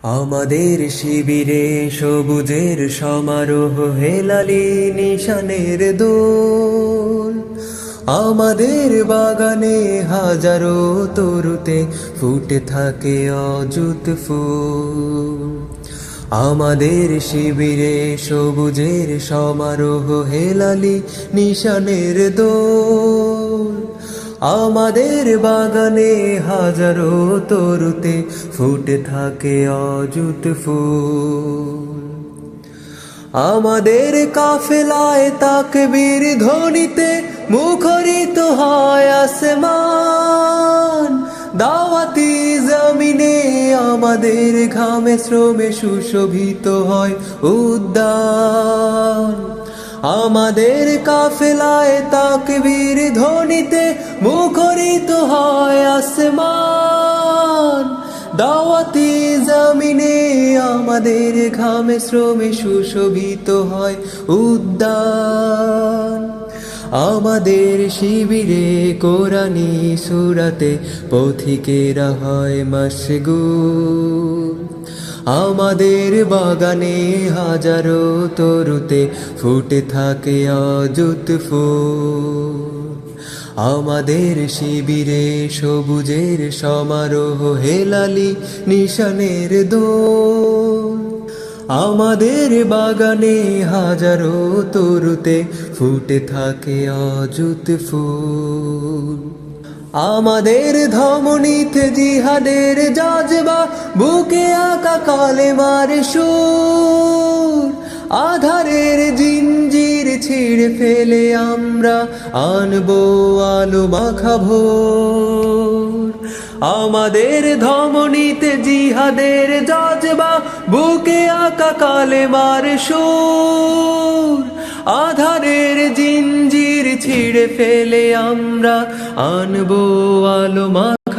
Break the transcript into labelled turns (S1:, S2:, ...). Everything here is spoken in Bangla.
S1: আমাদের শিবিরে সবুজের সমারোহ হেলালি নিশানের দোল। আমাদের বাগানে হাজারো তরুতে ফুটে থাকে অযুত ফুল। আমাদের শিবিরে সবুজের সমারোহ হেলালি নিশানের দোল। আমাদের বাগানে হাজারো তরুতে ফুটে থাকে অযুত ফুল। আমাদের কাফেলায় তাকবীর ধ্বনিতে মুখরিত হয় আসমান। দাওয়াতি জমিনে আমাদের ঘামে শ্রমে সুশোভিত হয় উদ্যান। আমাদের কাফেলায় তাকবীর ধ্বনিতে মুখরিত হয় আসমান। দাওয়াতি জমিনে আমাদের ঘামে শ্রমে সুশোভিত হয় উদ্যান। আমাদের শিবিরে কোরআনী সূরাতে পথিকেরা হয় মাশগুল। আমাদের বাগানে হাজারো তরুতে ফুটে থাকে অযুত ফুল। আমাদের শিবিরে সবুজের সমারোহ হেলালি নিশানের দোল। আমাদের বাগানে হাজারো তরুতে ফুটে থাকে অযুত ফুল। আমাদের ধমনীতে জিহাদের জজবা, বুকে আঁকা কালেমার সুর। আধারের জিঞ্জির ছিঁড়ে ফেলে আমরা আনবো আলো মাখা ভোর। আমাদের ধমনীতে জিহাদের জজবা, বুকে আঁকা কালেমার সুর। আধারের জিঞ্জির ছিঁড়ে ফেলে আমরা আনবো আলো